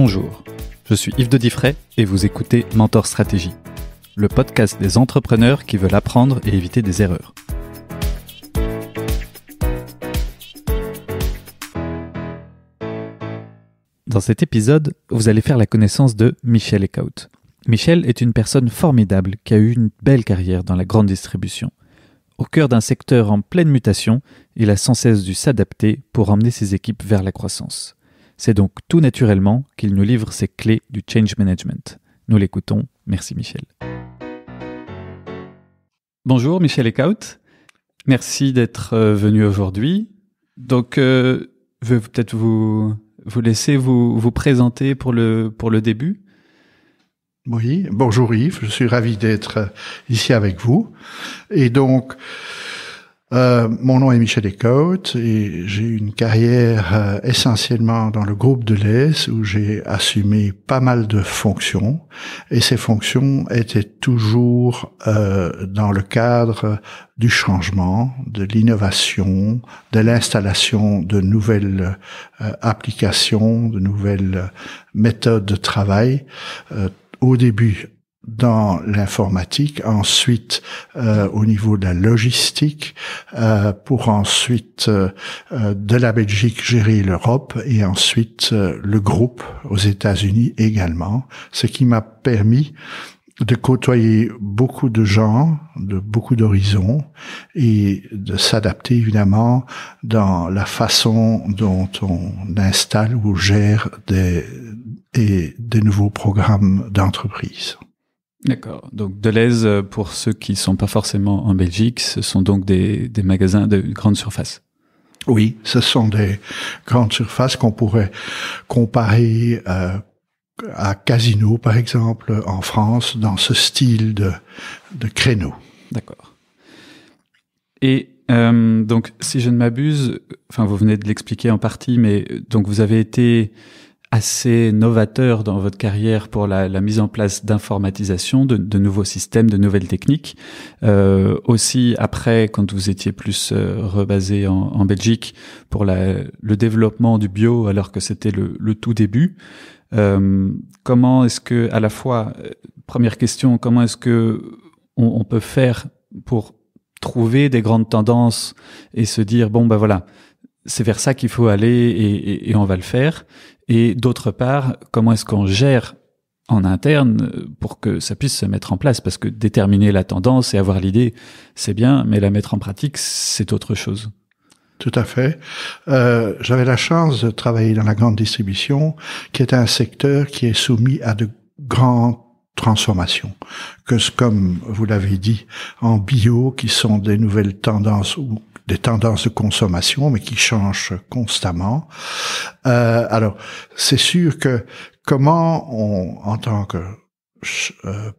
Bonjour, je suis Yves de Diffray et vous écoutez Mentor Stratégie, le podcast des entrepreneurs qui veulent apprendre et éviter des erreurs. Dans cet épisode, vous allez faire la connaissance de Michel Eckhout. Michel est une personne formidable qui a eu une belle carrière dans la grande distribution. Au cœur d'un secteur en pleine mutation, il a sans cesse dû s'adapter pour emmener ses équipes vers la croissance. C'est donc tout naturellement qu'il nous livre ses clés du change management. Nous l'écoutons. Merci Michel. Bonjour Michel Eckhout. Merci d'être venu aujourd'hui. Donc, je vais peut-être vous laisser vous présenter pour le début. Oui, bonjour Yves, je suis ravi d'être ici avec vous. Et donc, mon nom est Michel Eckhout et j'ai eu une carrière essentiellement dans le groupe Delhaize où j'ai assumé pas mal de fonctions. Et ces fonctions étaient toujours dans le cadre du changement, de l'innovation, de l'installation de nouvelles applications, de nouvelles méthodes de travail. Au début dans l'informatique, ensuite au niveau de la logistique, pour ensuite de la Belgique gérer l'Europe et ensuite le groupe aux États-Unis également, ce qui m'a permis de côtoyer beaucoup de gens, de beaucoup d'horizons et de s'adapter évidemment dans la façon dont on installe ou gère des nouveaux programmes d'entreprise. D'accord. Donc Delhaize, pour ceux qui sont pas forcément en Belgique, ce sont donc des magasins de grande surface. Oui, ce sont des grandes surfaces qu'on pourrait comparer à Casino, par exemple, en France, dans ce style de créneau. D'accord. Et donc, si je ne m'abuse, enfin, vous venez de l'expliquer en partie, mais donc vous avez été assez novateur dans votre carrière pour la mise en place d'informatisation, de nouveaux systèmes, de nouvelles techniques. Aussi, après, quand vous étiez plus rebasé en Belgique, pour le développement du bio, alors que c'était le tout début. Comment est-ce que, à la fois, première question, comment est-ce que on peut faire pour trouver des grandes tendances et se dire, bon, ben voilà, c'est vers ça qu'il faut aller et on va le faire. Et d'autre part, comment est-ce qu'on gère en interne pour que ça puisse se mettre en place? Parce que déterminer la tendance et avoir l'idée, c'est bien, mais la mettre en pratique, c'est autre chose. Tout à fait. J'avais la chance de travailler dans la grande distribution, qui est un secteur qui est soumis à de grandes transformations, comme vous l'avez dit, en bio, qui sont des nouvelles tendances ou des tendances de consommation, mais qui changent constamment. Alors, c'est sûr que comment en tant que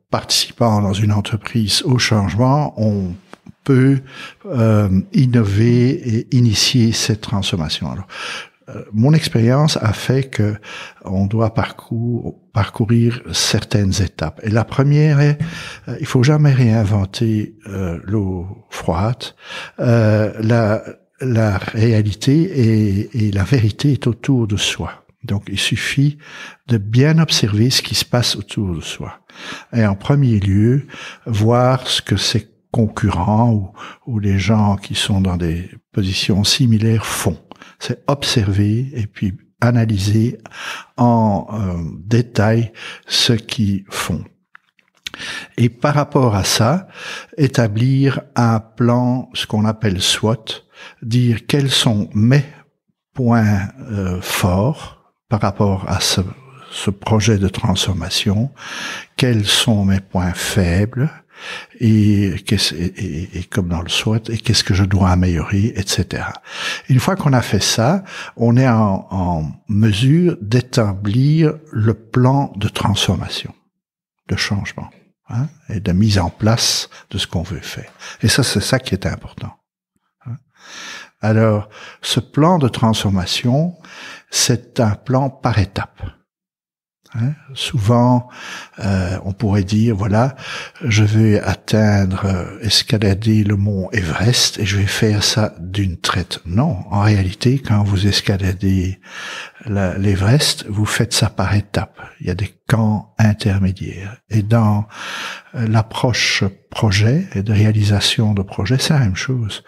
participant dans une entreprise au changement, on peut innover et initier cette transformation. Alors, mon expérience a fait que on doit parcourir certaines étapes. Et la première est, il faut jamais réinventer l'eau froide. La réalité et la vérité est autour de soi. Donc, il suffit de bien observer ce qui se passe autour de soi. Et en premier lieu, voir ce que ses concurrents ou les gens qui sont dans des positions similaires font. C'est observer et puis analyser en détail ce qu'ils font. Et par rapport à ça, établir un plan, ce qu'on appelle SWOT, dire quels sont mes points forts par rapport à ce projet de transformation, quels sont mes points faibles, et comme dans le SWOT, et qu'est-ce que je dois améliorer, etc. Une fois qu'on a fait ça, on est en mesure d'établir le plan de transformation, de changement, et de mise en place de ce qu'on veut faire. Et ça, c'est ça qui est important. Alors, ce plan de transformation, c'est un plan par étapes. Souvent, on pourrait dire, voilà, je vais escalader le mont Everest et je vais faire ça d'une traite. Non, en réalité, quand vous escaladez l'Everest, vous faites ça par étapes. Il y a des camps intermédiaires. Et dans l'approche projet et de réalisation de projet, c'est la même chose.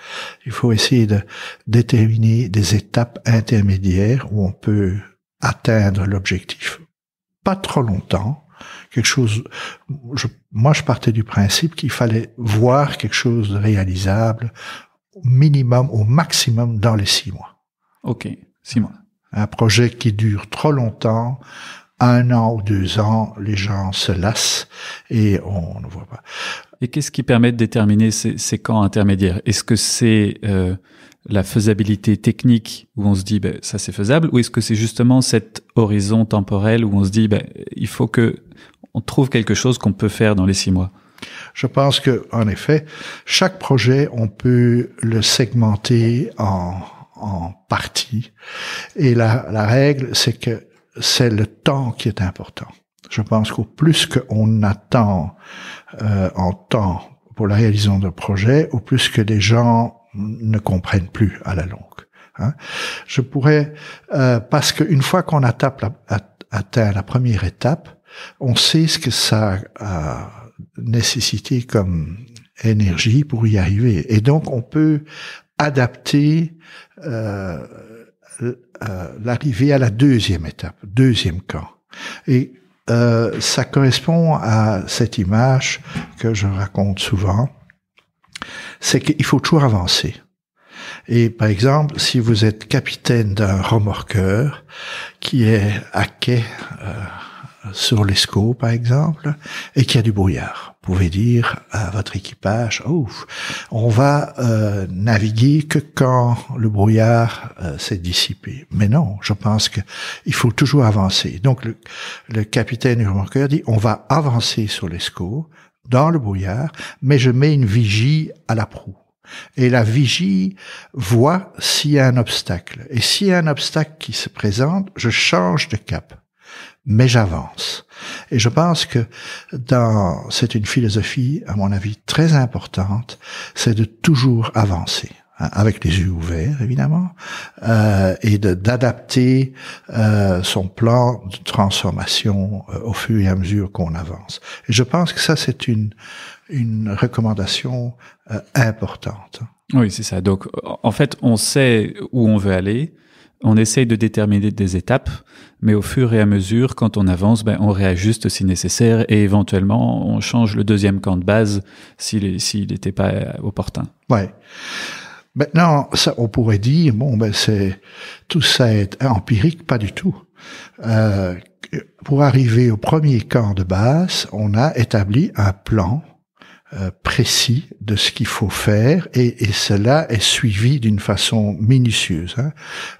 Il faut essayer de déterminer des étapes intermédiaires où on peut atteindre l'objectif. Pas trop longtemps. Quelque chose, moi je partais du principe qu'il fallait voir quelque chose de réalisable au minimum, au maximum dans les 6 mois. Ok, 6 mois. Un projet qui dure trop longtemps, 1 an ou 2 ans, les gens se lassent et on ne voit pas. Et qu'est-ce qui permet de déterminer ces camps intermédiaires? Est-ce que c'est la faisabilité technique où on se dit ça c'est faisable, ou est-ce que c'est justement cet horizon temporel où on se dit il faut que on trouve quelque chose qu'on peut faire dans les 6 mois? Je pense que, en effet, chaque projet, on peut le segmenter en parties. Et la règle, c'est que c'est le temps qui est important. Je pense qu'au plus qu'on attend en temps pour la réalisation d'un projet, au plus que les gens ne comprennent plus à la longue. Hein. Je pourrais, parce qu'une fois qu'on atteint la première étape, on sait ce que ça a nécessité comme énergie pour y arriver. Et donc, on peut adapter l'arrivée à la deuxième étape, deuxième camp. Et ça correspond à cette image que je raconte souvent, c'est qu'il faut toujours avancer. Et par exemple, si vous êtes capitaine d'un remorqueur qui est à quai sur l'Escaut, par exemple, et qu'il y a du brouillard, vous pouvez dire à votre équipage, on va naviguer que quand le brouillard s'est dissipé. Mais non, je pense que il faut toujours avancer. Donc le capitaine du remorqueur dit, on va avancer sur l'Escaut, dans le brouillard, mais je mets une vigie à la proue. Et la vigie voit s'il y a un obstacle. Et s'il y a un obstacle qui se présente, je change de cap. Mais j'avance. Et je pense que c'est une philosophie, à mon avis, très importante, c'est de toujours avancer, hein, avec les yeux ouverts, évidemment, et d'adapter son plan de transformation au fur et à mesure qu'on avance. Et je pense que ça, c'est une recommandation importante. Oui, c'est ça. Donc, en fait, on sait où on veut aller. On essaye de déterminer des étapes, mais au fur et à mesure, quand on avance, on réajuste si nécessaire et éventuellement, on change le deuxième camp de base s'il n'était pas opportun. Ouais. Maintenant, ça, on pourrait dire, tout ça est empirique, pas du tout. Pour arriver au premier camp de base, on a établi un plan précis de ce qu'il faut faire et cela est suivi d'une façon minutieuse. Hein.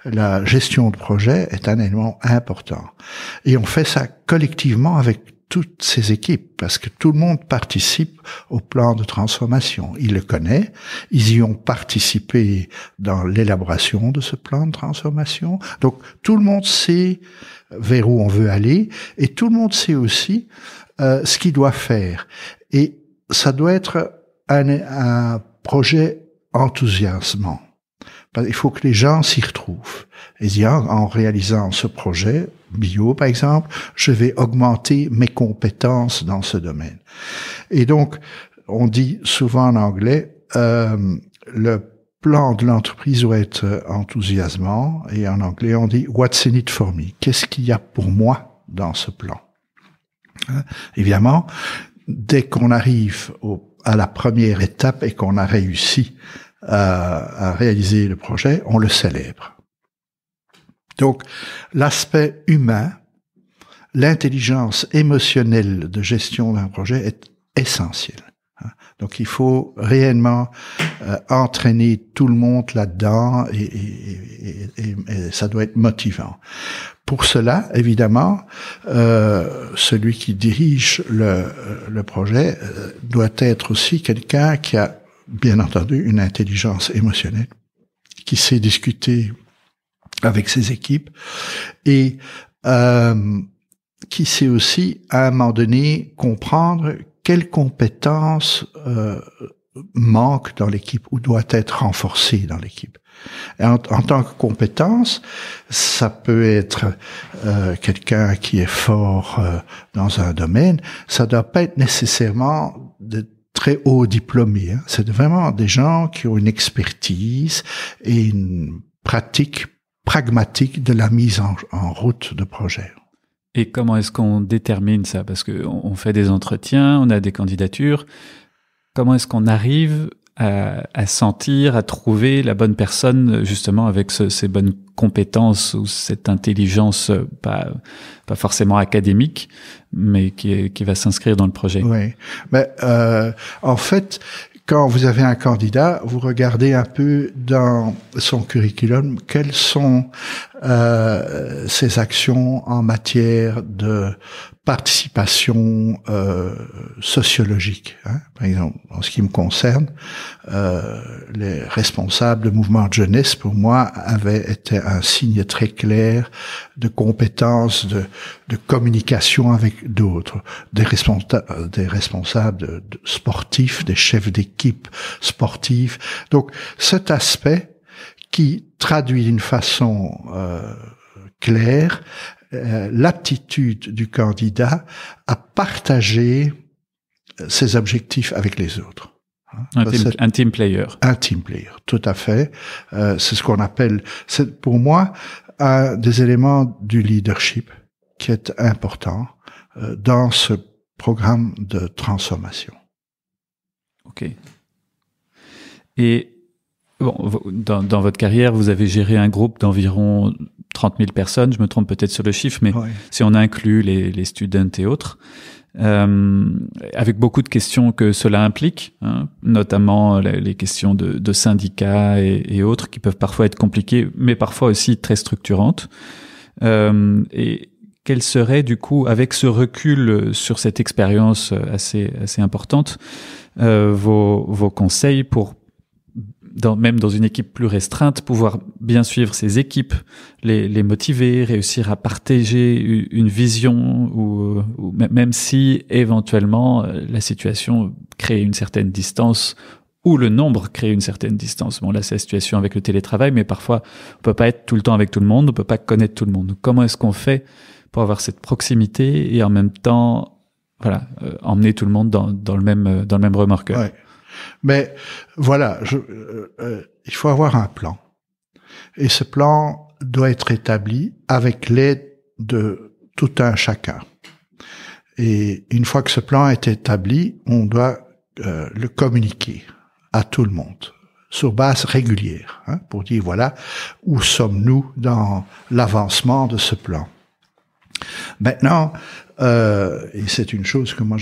La gestion de projet est un élément important et on fait ça collectivement avec toutes ces équipes parce que tout le monde participe au plan de transformation. Il le connaît, ils y ont participé dans l'élaboration de ce plan de transformation. Donc tout le monde sait vers où on veut aller et tout le monde sait aussi ce qu'il doit faire. Et ça doit être un projet enthousiasmant. Il faut que les gens s'y retrouvent. Et dire, en réalisant ce projet, bio par exemple, je vais augmenter mes compétences dans ce domaine. Et donc, on dit souvent en anglais, le plan de l'entreprise doit être enthousiasmant. Et en anglais, on dit, what's in it for me? Qu'est-ce qu'il y a pour moi dans ce plan? Évidemment, dès qu'on arrive à la première étape et qu'on a réussi à réaliser le projet, on le célèbre. Donc, l'aspect humain, l'intelligence émotionnelle de gestion d'un projet est essentielle. Donc, il faut réellement entraîner tout le monde là-dedans et ça doit être motivant. Pour cela, évidemment, celui qui dirige le projet doit être aussi quelqu'un qui a, bien entendu, une intelligence émotionnelle, qui sait discuter avec ses équipes et qui sait aussi, à un moment donné, comprendre quelles compétences manque dans l'équipe ou doit être renforcé dans l'équipe. Et en tant que compétence, ça peut être quelqu'un qui est fort dans un domaine. Ça doit pas être nécessairement de très hauts diplômés. C'est vraiment des gens qui ont une expertise et une pratique pragmatique de la mise en route de projets. Et comment est-ce qu'on détermine ça? Parce que on fait des entretiens, on a des candidatures. Comment est-ce qu'on arrive à sentir, à trouver la bonne personne, justement, avec ces bonnes compétences ou cette intelligence pas forcément académique, mais qui va s'inscrire dans le projet? Oui. Mais en fait, quand vous avez un candidat, vous regardez un peu dans son curriculum quelles sont ses actions en matière de participation sociologique. Par exemple, en ce qui me concerne, les responsables de mouvements de jeunesse, pour moi, avaient été un signe très clair de compétence, de communication avec d'autres, des responsables sportifs, des chefs d'équipe sportifs. Donc, cet aspect qui traduit d'une façon claire l'aptitude du candidat à partager ses objectifs avec les autres. Un team player. Un team player, tout à fait. C'est ce qu'on appelle, c'est pour moi un des éléments du leadership qui est important dans ce programme de transformation. Ok. Et bon, dans votre carrière, vous avez géré un groupe d'environ 30 000 personnes, je me trompe peut-être sur le chiffre, mais oui, si on inclut les students et autres, avec beaucoup de questions que cela implique, notamment les questions de syndicats et autres, qui peuvent parfois être compliquées, mais parfois aussi très structurantes. Et quels seraient, du coup, avec ce recul sur cette expérience assez importante, vos conseils pour même dans une équipe plus restreinte, pouvoir bien suivre ses équipes, les motiver, réussir à partager une vision, ou même si éventuellement la situation crée une certaine distance ou le nombre crée une certaine distance. Bon, là, c'est la situation avec le télétravail, mais parfois, on peut pas être tout le temps avec tout le monde, on peut pas connaître tout le monde. Donc, comment est-ce qu'on fait pour avoir cette proximité et en même temps, voilà, emmener tout le monde dans le même remorqueur? Ouais. Mais voilà, il faut avoir un plan. Et ce plan doit être établi avec l'aide de tout un chacun. Et une fois que ce plan est établi, on doit le communiquer à tout le monde sur base régulière, pour dire voilà, où sommes-nous dans l'avancement de ce plan. Maintenant, et c'est une chose que moi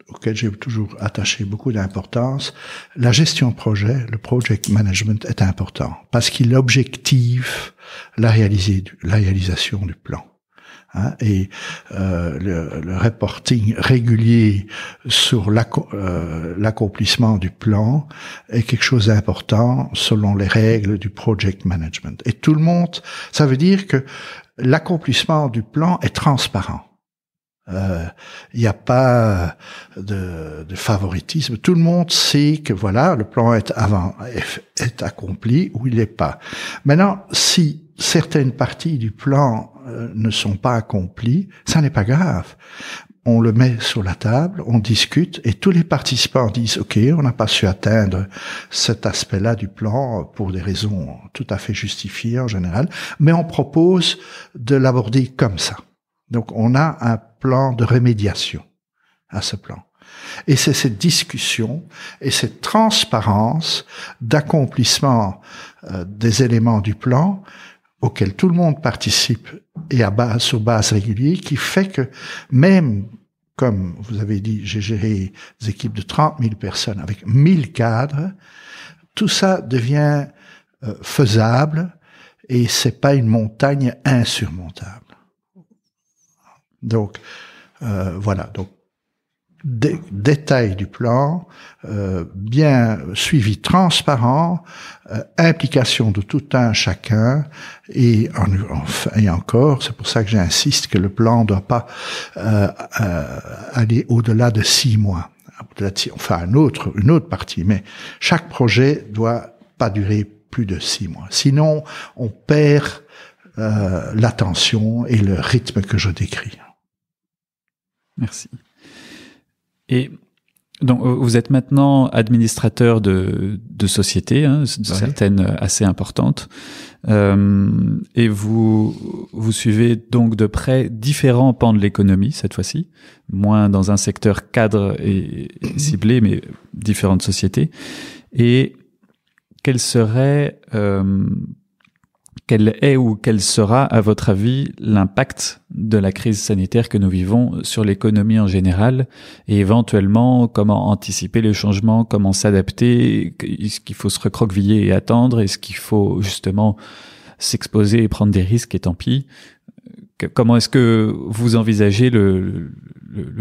auquel j'ai toujours attaché beaucoup d'importance, la gestion de projet, le project management est important parce qu'il objective la réalisation du plan. Et le reporting régulier sur l'accomplissement du plan est quelque chose d'important selon les règles du project management. Et tout le monde, ça veut dire que l'accomplissement du plan est transparent. Il n'y a pas de favoritisme. Tout le monde sait que voilà, le plan est accompli ou il n'est pas. Maintenant, si certaines parties du plan ne sont pas accomplies, ça n'est pas grave. On le met sur la table, on discute et tous les participants disent OK, on n'a pas su atteindre cet aspect-là du plan pour des raisons tout à fait justifiées en général, mais on propose de l'aborder comme ça. Donc, on a un plan de rémédiation à ce plan. Et c'est cette discussion et cette transparence d'accomplissement des éléments du plan auquel tout le monde participe et sur base régulière qui fait que même, comme vous avez dit, j'ai géré des équipes de 30 000 personnes avec 1000 cadres, tout ça devient faisable et c'est pas une montagne insurmontable. Donc, voilà. Donc, détail du plan, bien suivi, transparent, implication de tout un chacun, et encore, c'est pour ça que j'insiste que le plan ne doit pas aller au-delà de 6 mois. enfin une autre partie, mais chaque projet doit pas durer plus de 6 mois. Sinon, on perd l'attention et le rythme que je décris. Merci. Et donc, vous êtes maintenant administrateur de sociétés, certaines assez importantes, et vous suivez donc de près différents pans de l'économie cette fois-ci, moins dans un secteur cadre et ciblé, mais différentes sociétés. Et quel est ou quel sera, à votre avis, l'impact de la crise sanitaire que nous vivons sur l'économie en général, et éventuellement comment anticiper les changements, comment s'adapter, est-ce qu'il faut se recroqueviller et attendre, est-ce qu'il faut justement s'exposer et prendre des risques et tant pis? Comment est-ce que vous envisagez le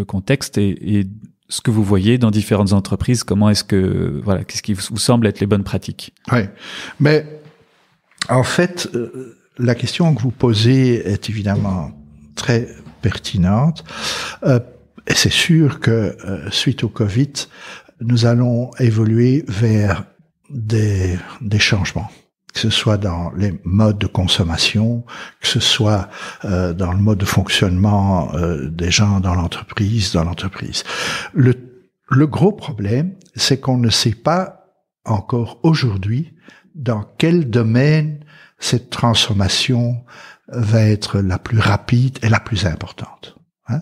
contexte et ce que vous voyez dans différentes entreprises? Comment est-ce que, voilà, qu'est-ce qui vous semble être les bonnes pratiques? Oui, mais en fait, la question que vous posez est évidemment très pertinente. Et c'est sûr que suite au Covid, nous allons évoluer vers des changements, que ce soit dans les modes de consommation, que ce soit dans le mode de fonctionnement des gens dans l'entreprise. Le gros problème, c'est qu'on ne sait pas encore aujourd'hui dans quel domaine cette transformation va être la plus rapide et la plus importante.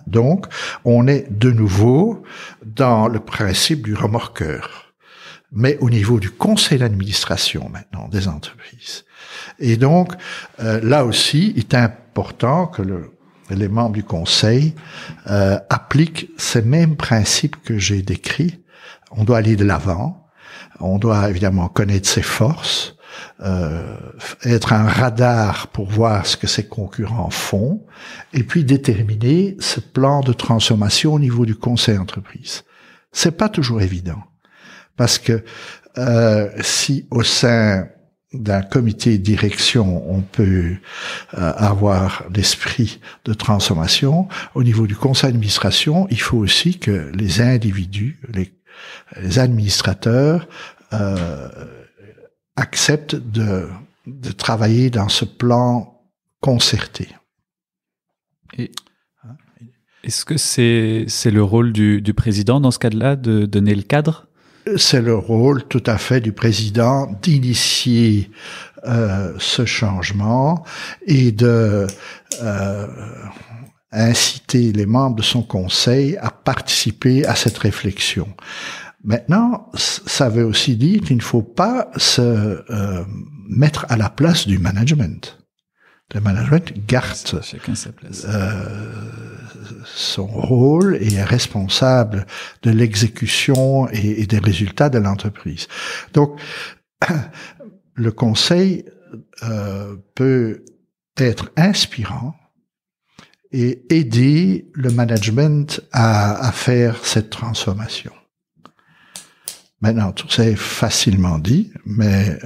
Donc, on est de nouveau dans le principe du remorqueur, mais au niveau du conseil d'administration maintenant des entreprises. Et donc, là aussi, il est important que les membres du conseil appliquent ces mêmes principes que j'ai décrits. On doit aller de l'avant. On doit évidemment connaître ses forces, être un radar pour voir ce que ses concurrents font, et puis déterminer ce plan de transformation au niveau du conseil d'entreprise. C'est pas toujours évident, parce que si au sein d'un comité de direction on peut avoir l'esprit de transformation, au niveau du conseil d'administration, il faut aussi que les individus, les administrateurs acceptent de travailler dans ce plan concerté. Et est-ce que c'est le rôle du président dans ce cas-là de donner le cadre? C'est le rôle tout à fait du président d'initier ce changement et de inciter les membres de son conseil à participer à cette réflexion. Maintenant, ça veut aussi dire qu'il ne faut pas se mettre à la place du management. Le management garde chacun sa place. Son rôle et est responsable de l'exécution et des résultats de l'entreprise. Donc, le conseil peut être inspirant et aider le management à faire cette transformation. Maintenant, tout ça est facilement dit, mais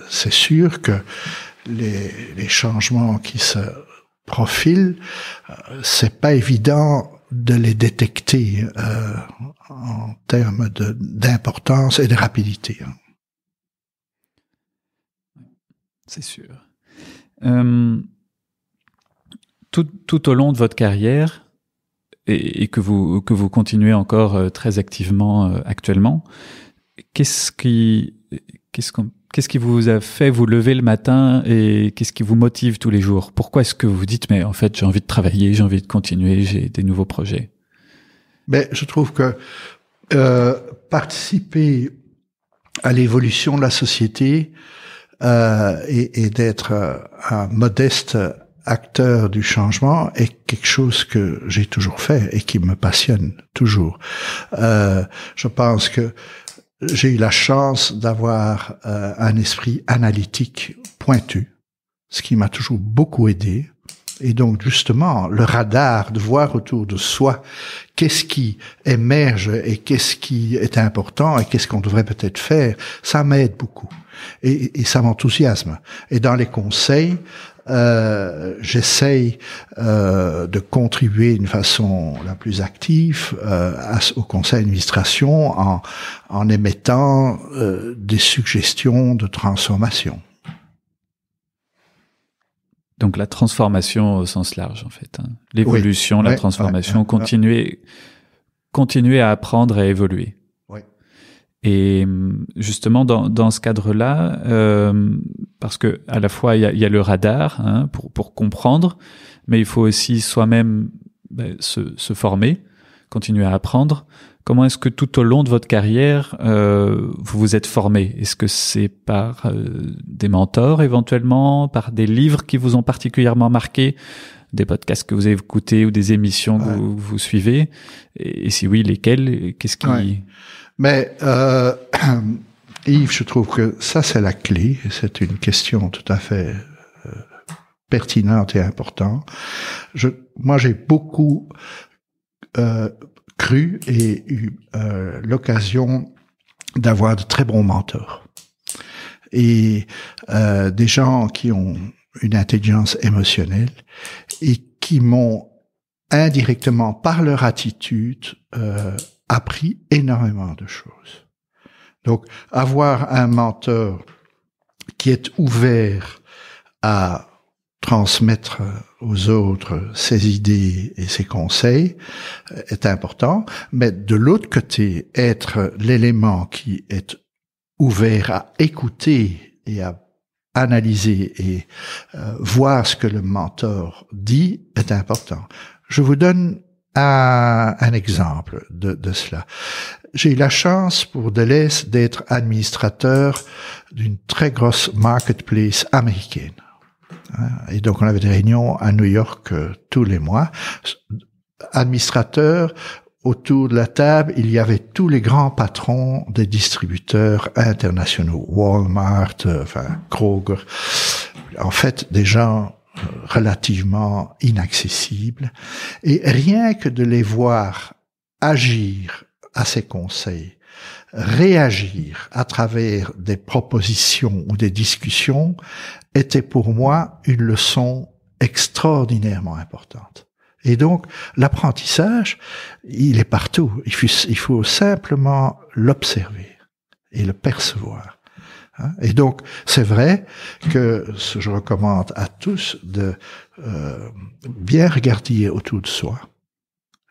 c'est sûr que les changements qui se profilent, c'est pas évident de les détecter en termes d'importance et de rapidité. C'est sûr. Tout au long de votre carrière, et que vous continuez encore très activement actuellement, qu'est-ce qui vous a fait vous lever le matin et qu'est-ce qui vous motive tous les jours? Pourquoi est-ce que vous vous dites, mais en fait, j'ai envie de travailler, j'ai envie de continuer, j'ai des nouveaux projets? Mais je trouve que participer à l'évolution de la société et d'être un modeste acteur du changement est quelque chose que j'ai toujours fait et qui me passionne toujours. Je pense que j'ai eu la chance d'avoir un esprit analytique pointu, ce qui m'a toujours beaucoup aidé. Et donc, justement, le radar, de voir autour de soi qu'est-ce qui émerge et qu'est-ce qui est important et qu'est-ce qu'on devrait peut-être faire, ça m'aide beaucoup. Et ça m'enthousiasme. Et dans les conseils, j'essaye de contribuer d'une façon la plus active au conseil d'administration en émettant des suggestions de transformation. Donc la transformation au sens large, en fait. Hein. L'évolution, oui, la transformation, continuer à apprendre et à évoluer. Oui. Et justement, dans ce cadre-là, parce que à la fois, il y a le radar hein, pour comprendre, mais il faut aussi soi-même se former, continuer à apprendre. Comment est-ce que tout au long de votre carrière, vous vous êtes formé? Est-ce que c'est par des mentors éventuellement, par des livres qui vous ont particulièrement marqué, des podcasts que vous avez écoutés ou des émissions que vous suivez? Et si oui, lesquels? Qu'est-ce qui... Ouais. Mais Yves, je trouve que ça, c'est la clé. C'est une question tout à fait pertinente et importante. Moi, j'ai beaucoup cru et eu l'occasion d'avoir de très bons mentors. Et des gens qui ont une intelligence émotionnelle et qui m'ont indirectement, par leur attitude, appris énormément de choses. Donc, avoir un mentor qui est ouvert à transmettre aux autres ses idées et ses conseils est important, mais de l'autre côté, être l'élément qui est ouvert à écouter et à analyser et voir ce que le mentor dit est important. Je vous donne un exemple de cela. J'ai eu la chance pour Deleuze d'être administrateur d'une très grosse marketplace américaine. Et donc on avait des réunions à New York tous les mois. Administrateur, autour de la table, il y avait tous les grands patrons des distributeurs internationaux, Walmart, Kroger. En fait, des gens relativement inaccessibles. Et rien que de les voir agir à ces conseils, réagir à travers des propositions ou des discussions, était pour moi une leçon extraordinairement importante. Et donc, l'apprentissage, il est partout. Il faut simplement l'observer et le percevoir. Et donc, c'est vrai que je recommande à tous de bien regarder autour de soi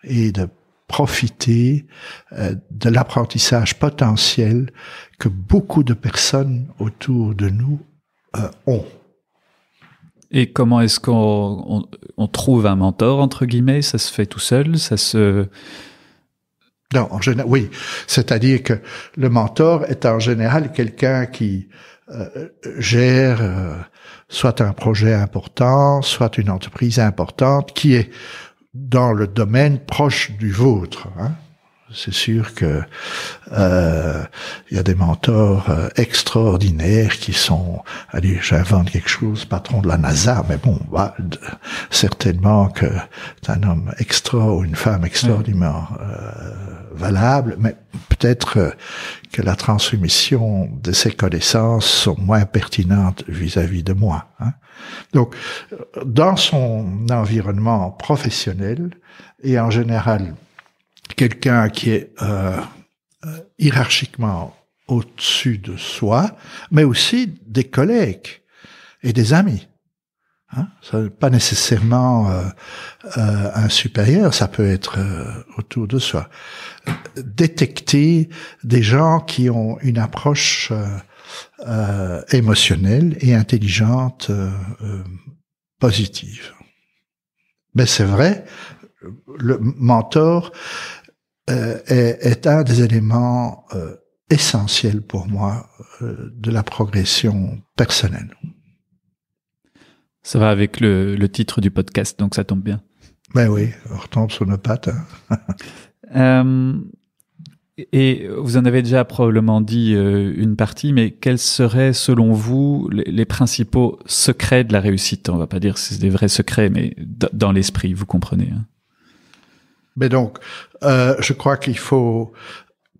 et de profiter de l'apprentissage potentiel que beaucoup de personnes autour de nous ont. Et comment est-ce qu'on trouve un mentor, entre guillemets? Ça se fait tout seul? Non, en général, oui. C'est-à-dire que le mentor est en général quelqu'un qui gère soit un projet important, soit une entreprise importante, qui est dans le domaine proche du vôtre. Hein. C'est sûr que il y a des mentors extraordinaires qui sont, allez, j'invente quelque chose, patron de la NASA, mais bon, certainement que c'est un homme extra ou une femme extraordinairement valable, mais peut-être que la transmission de ces connaissances sont moins pertinentes vis-à-vis de moi. Hein. Donc, dans son environnement professionnel, et en général quelqu'un qui est hiérarchiquement au-dessus de soi, mais aussi des collègues et des amis. Hein? Ça n'est pas nécessairement un supérieur, ça peut être autour de soi. Détecter des gens qui ont une approche émotionnelle et intelligente positive. Mais c'est vrai, le mentor est un des éléments essentiels pour moi de la progression personnelle. Ça va avec le titre du podcast, donc ça tombe bien. Ben oui, on retombe sur nos pattes. Hein. Et vous en avez déjà probablement dit une partie, mais quels seraient selon vous les principaux secrets de la réussite? On va pas dire que c'est des vrais secrets, mais dans l'esprit, vous comprenez. Hein. Mais donc, je crois qu'il faut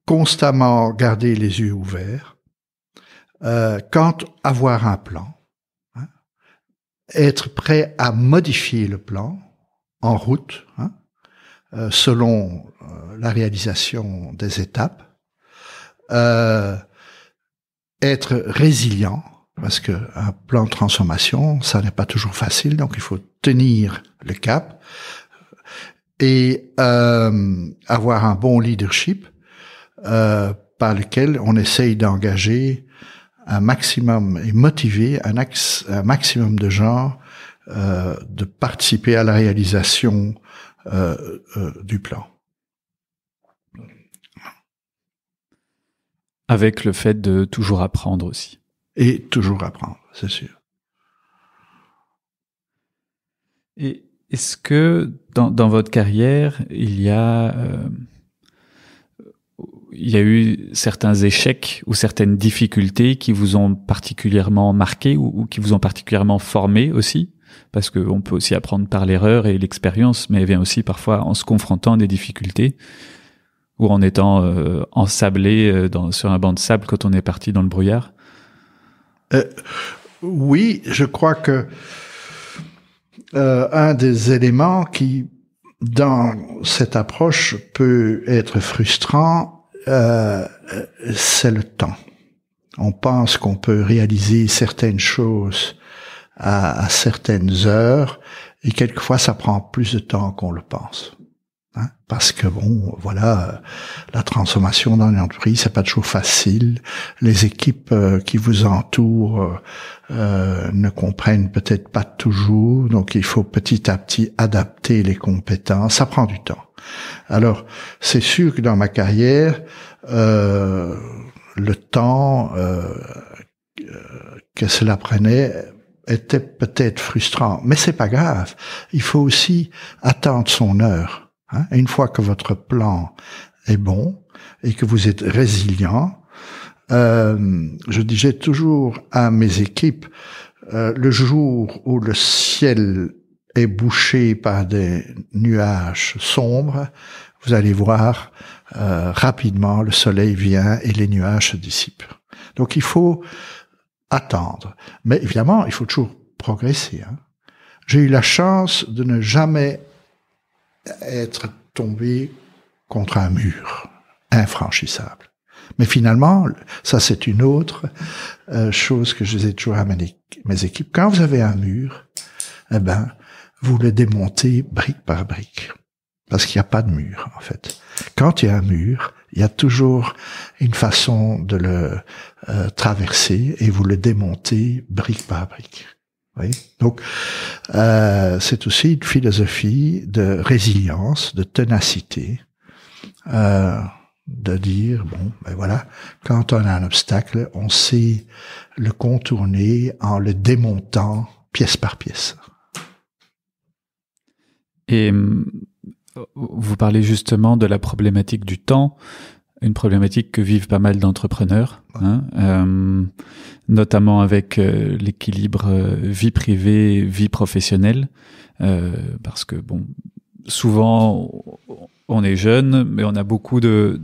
constamment garder les yeux ouverts, avoir un plan, hein, être prêt à modifier le plan en route, selon la réalisation des étapes, être résilient, parce que un plan de transformation, ça n'est pas toujours facile, donc il faut tenir le cap et avoir un bon leadership par lequel on essaye d'engager un maximum et motiver un maximum de gens de participer à la réalisation du plan. Avec le fait de toujours apprendre aussi. Et toujours apprendre, c'est sûr. Et est-ce que dans votre carrière, il y a eu certains échecs ou certaines difficultés qui vous ont particulièrement marqué ou qui vous ont particulièrement formé aussi? Parce qu'on peut aussi apprendre par l'erreur et l'expérience, mais elle vient aussi parfois en se confrontant à des difficultés ou en étant ensablé sur un banc de sable quand on est parti dans le brouillard. Oui, je crois que un des éléments qui, dans cette approche, peut être frustrant, c'est le temps. On pense qu'on peut réaliser certaines choses à certaines heures, et quelquefois ça prend plus de temps qu'on le pense. Parce que bon, voilà, la transformation dans une entreprise, c'est pas toujours facile. Les équipes qui vous entourent ne comprennent peut-être pas toujours, donc il faut petit à petit adapter les compétences. Ça prend du temps. Alors, c'est sûr que dans ma carrière, le temps que cela prenait était peut-être frustrant, mais c'est pas grave. Il faut aussi attendre son heure. Et une fois que votre plan est bon et que vous êtes résilient, je disais toujours à mes équipes, le jour où le ciel est bouché par des nuages sombres, vous allez voir rapidement le soleil vient et les nuages se dissipent. Donc il faut attendre. Mais évidemment, il faut toujours progresser. J'ai eu la chance de ne jamais être tombé contre un mur infranchissable. Mais finalement, ça c'est une autre chose que je disais toujours à mes équipes. Quand vous avez un mur, vous le démontez brique par brique. Parce qu'il n'y a pas de mur, en fait. Quand il y a un mur, il y a toujours une façon de le traverser et vous le démontez brique par brique. Oui. Donc, c'est aussi une philosophie de résilience, de ténacité, de dire, bon, voilà, quand on a un obstacle, on sait le contourner en le démontant pièce par pièce. Et vous parlez justement de la problématique du temps, une problématique que vivent pas mal d'entrepreneurs, notamment avec l'équilibre vie privée, vie professionnelle, parce que bon, souvent on est jeune, mais on a beaucoup de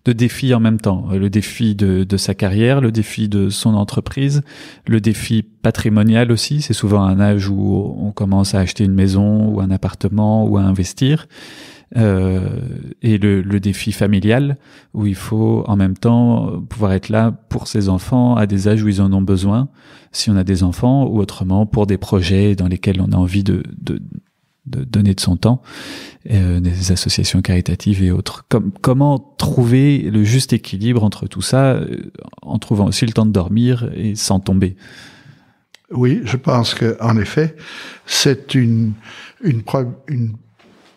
défis en même temps. Le défi de sa carrière, le défi de son entreprise, le défi patrimonial aussi. C'est souvent un âge où on commence à acheter une maison ou un appartement ou à investir. Et le défi familial, où il faut en même temps pouvoir être là pour ses enfants à des âges où ils en ont besoin, si on a des enfants, ou autrement pour des projets dans lesquels on a envie de donner de son temps, des associations caritatives et autres. Comment trouver le juste équilibre entre tout ça, en trouvant aussi le temps de dormir et sans tomber? Oui, je pense que en effet, c'est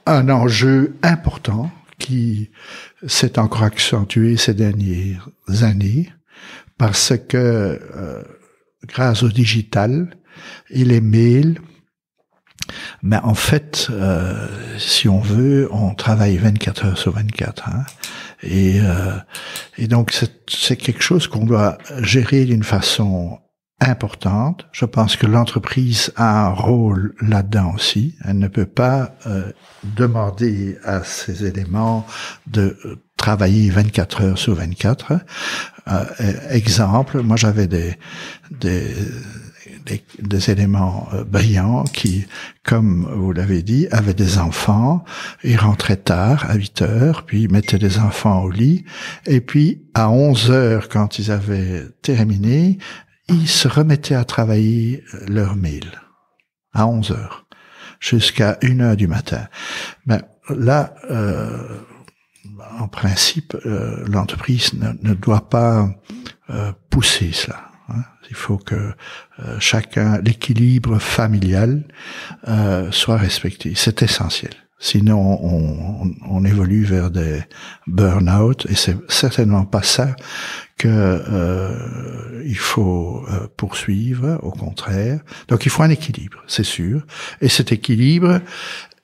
un enjeu important qui s'est encore accentué ces dernières années parce que grâce au digital et les mails, mais en fait, si on veut, on travaille 24 heures sur 24. Et donc, c'est quelque chose qu'on doit gérer d'une façon importante. Je pense que l'entreprise a un rôle là-dedans aussi. Elle ne peut pas demander à ces éléments de travailler 24 heures sur 24. Exemple, moi j'avais des des éléments brillants qui, comme vous l'avez dit, avaient des enfants. Ils rentraient tard, à 8 heures, puis ils mettaient les enfants au lit. Et puis, à 11 heures, quand ils avaient terminé, ils se remettaient à travailler leur mail. À 11 heures. Jusqu'à 1 heure du matin. Ben, là, en principe, l'entreprise ne doit pas pousser cela. Hein. Il faut que l'équilibre familial soit respecté. C'est essentiel. Sinon, on évolue vers des burn-out et c'est certainement pas ça que il faut poursuivre. Au contraire. Donc, il faut un équilibre, c'est sûr. Et cet équilibre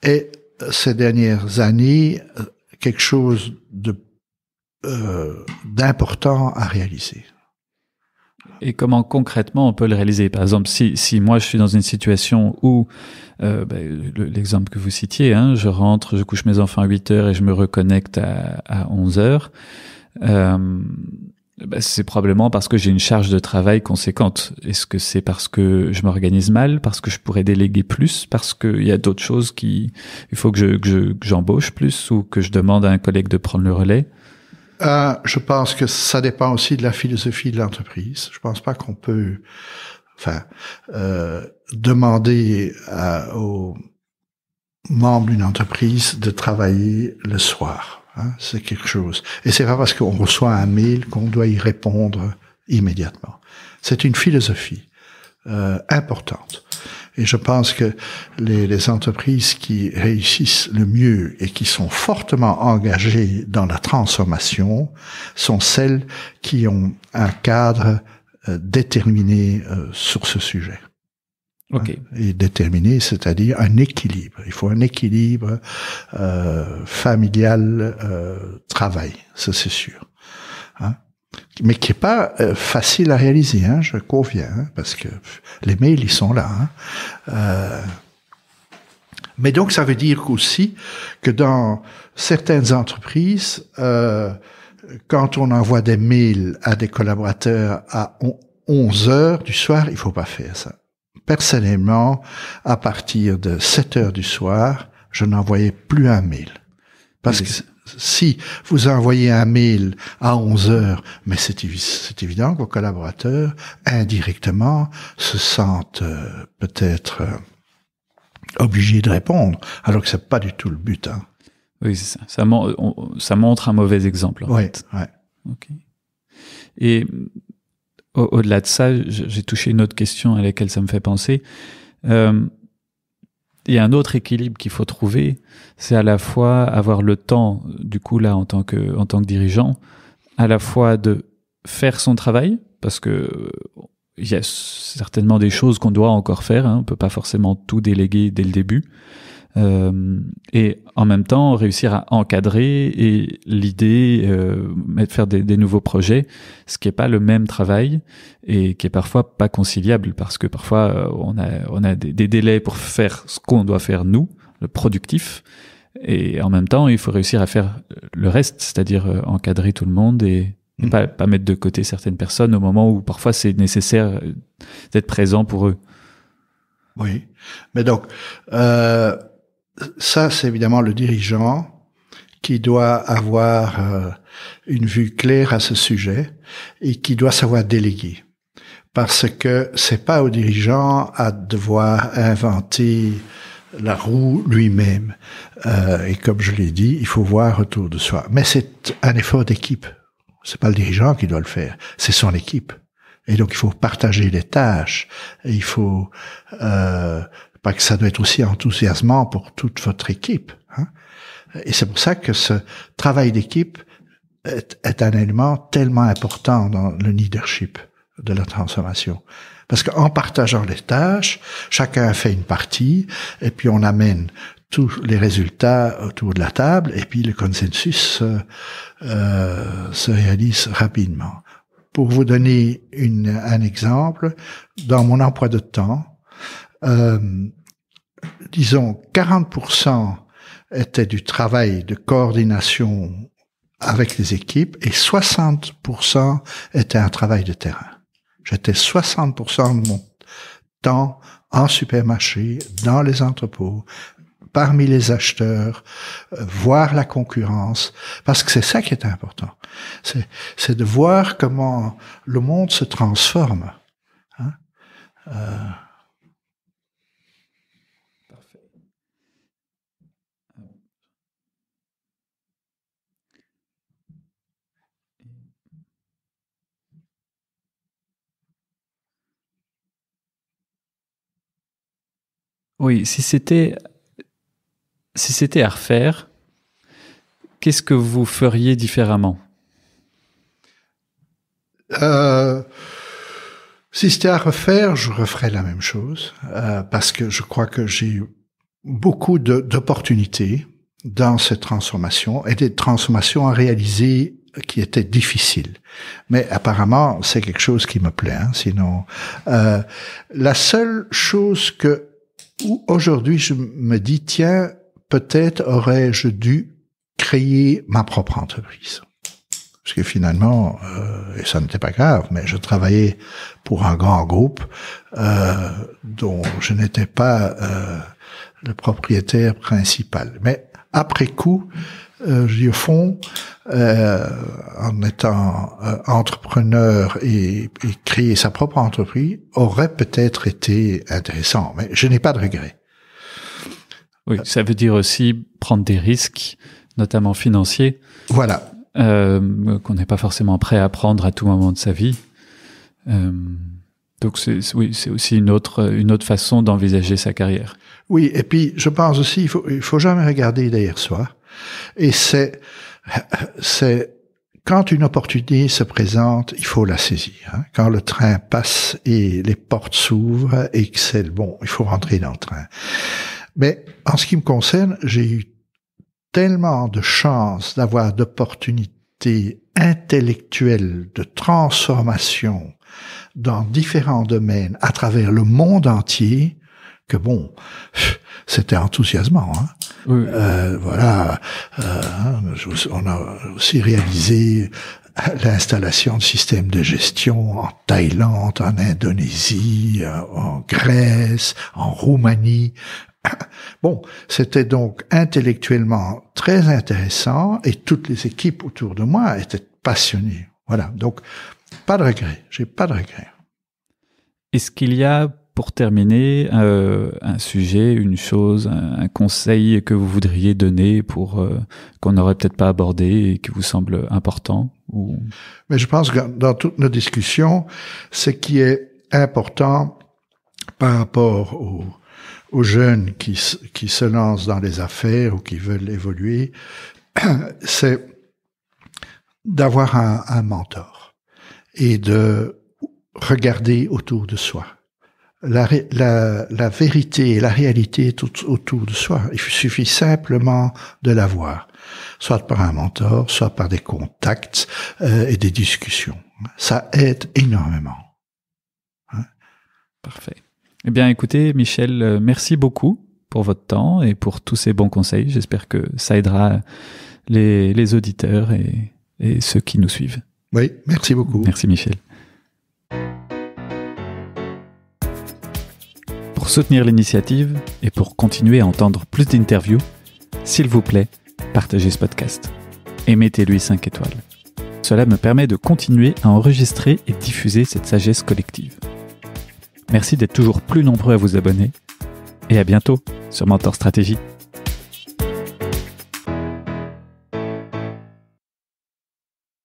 est ces dernières années quelque chose d'important à réaliser. Et comment concrètement on peut le réaliser? Par exemple, si moi je suis dans une situation où, l'exemple que vous citiez, hein, je rentre, je couche mes enfants à 8 heures et je me reconnecte à 11 heures, c'est probablement parce que j'ai une charge de travail conséquente. Est-ce que c'est parce que je m'organise mal, parce que je pourrais déléguer plus, parce qu'il y a d'autres choses il faut que j'embauche plus ou que je demande à un collègue de prendre le relais? Je pense que ça dépend aussi de la philosophie de l'entreprise. Je pense pas qu'on peut, demander aux membres d'une entreprise de travailler le soir. Hein, c'est quelque chose. Et c'est pas parce qu'on reçoit un mail qu'on doit y répondre immédiatement. C'est une philosophie importante. Et je pense que les entreprises qui réussissent le mieux et qui sont fortement engagées dans la transformation sont celles qui ont un cadre déterminé sur ce sujet. Okay. Et déterminé, c'est-à-dire un équilibre. Il faut un équilibre familial, travail, ça c'est sûr. Hein? Mais qui est pas facile à réaliser, hein, je conviens, hein, parce que les mails ils sont là. Hein. Mais donc ça veut dire aussi que dans certaines entreprises, quand on envoie des mails à des collaborateurs à 11 heures du soir, il faut pas faire ça. Personnellement, à partir de 7 heures du soir, je n'envoyais plus un mail. Parce que si vous envoyez un mail à 11 heures, mais c'est évident que vos collaborateurs, indirectement, se sentent peut-être obligés de répondre, alors que c'est pas du tout le but. Hein. Oui, c'est ça. Ça montre un mauvais exemple. En fait. Ouais. Okay. Et au-delà de ça, j'ai touché une autre question à laquelle ça me fait penser. Il y a un autre équilibre qu'il faut trouver, c'est à la fois avoir le temps, du coup là en tant que dirigeant, à la fois de faire son travail, parce que il y a certainement des choses qu'on doit encore faire, hein, on peut pas forcément tout déléguer dès le début, et en même temps réussir à encadrer et l'idée, faire des nouveaux projets, ce qui est pas le même travail et qui est parfois pas conciliable parce que parfois on a des délais pour faire ce qu'on doit faire nous, le productif, et en même temps il faut réussir à faire le reste, c'est-à-dire encadrer tout le monde et pas mettre de côté certaines personnes au moment où parfois c'est nécessaire d'être présent pour eux. Oui, mais donc ça, c'est évidemment le dirigeant qui doit avoir une vue claire à ce sujet et qui doit savoir déléguer. Parce que c'est pas au dirigeant à devoir inventer la roue lui-même. Et comme je l'ai dit, il faut voir autour de soi. Mais c'est un effort d'équipe. C'est pas le dirigeant qui doit le faire, c'est son équipe. Et donc il faut partager les tâches. Et il faut parce que ça doit être aussi enthousiasmant pour toute votre équipe. Hein? Et c'est pour ça que ce travail d'équipe est un élément tellement important dans le leadership de la transformation. Parce qu'en partageant les tâches, chacun fait une partie, et puis on amène tous les résultats autour de la table, et puis le consensus se réalise rapidement. Pour vous donner un exemple, dans mon emploi de temps, disons 40% était du travail de coordination avec les équipes et 60% était un travail de terrain. J'étais 60% de mon temps en supermarché, dans les entrepôts, parmi les acheteurs, voir la concurrence, parce que c'est ça qui est important. C'est de voir comment le monde se transforme. Hein? Parfait. Oui, si c'était à refaire, qu'est-ce que vous feriez différemment? Si c'était à refaire, je referais la même chose, parce que je crois que j'ai eu beaucoup d'opportunités dans cette transformation, et des transformations à réaliser qui étaient difficiles. Mais apparemment, c'est quelque chose qui me plaît. Hein, sinon, la seule chose que aujourd'hui je me dis, tiens, peut-être aurais-je dû créer ma propre entreprise. Parce que finalement, et ça n'était pas grave, mais je travaillais pour un grand groupe dont je n'étais pas le propriétaire principal. Mais après coup, je dis au fond, en étant entrepreneur et créer sa propre entreprise, aurait peut-être été intéressant. Mais je n'ai pas de regrets. Oui, ça veut dire aussi prendre des risques, notamment financiers. Voilà. Qu'on n'est pas forcément prêt à prendre à tout moment de sa vie. Donc c'est aussi une autre façon d'envisager sa carrière. Oui, et puis je pense aussi il faut jamais regarder derrière soi. Et c'est quand une opportunité se présente, il faut la saisir. Hein. Quand le train passe et les portes s'ouvrent et que c'est bon, il faut rentrer dans le train. Mais en ce qui me concerne, j'ai eu tellement de chance d'avoir d'opportunités intellectuelles de transformation dans différents domaines à travers le monde entier que bon, c'était enthousiasmant. Hein. Oui. Voilà, on a aussi réalisé l'installation de systèmes de gestion en Thaïlande, en Indonésie, en Grèce, en Roumanie. Bon, c'était donc intellectuellement très intéressant et toutes les équipes autour de moi étaient passionnées. Voilà, donc pas de regret, j'ai pas de regret. Est-ce qu'il y a, pour terminer, un sujet, une chose, un conseil que vous voudriez donner pour qu'on n'aurait peut-être pas abordé et qui vous semble important ou... Mais je pense que dans toutes nos discussions, ce qui est important par rapport aux jeunes qui se lancent dans les affaires ou qui veulent évoluer, c'est d'avoir un mentor et de regarder autour de soi. La vérité et la réalité est autour de soi. Il suffit simplement de la voir, soit par un mentor, soit par des contacts et des discussions. Ça aide énormément. Hein? Parfait. Eh bien, écoutez, Michel, merci beaucoup pour votre temps et pour tous ces bons conseils. J'espère que ça aidera les auditeurs et ceux qui nous suivent. Oui, merci beaucoup. Merci, Michel. Pour soutenir l'initiative et pour continuer à entendre plus d'interviews, s'il vous plaît, partagez ce podcast et mettez-lui 5 étoiles. Cela me permet de continuer à enregistrer et diffuser cette sagesse collective. Merci d'être toujours plus nombreux à vous abonner et à bientôt sur Mentor Stratégie.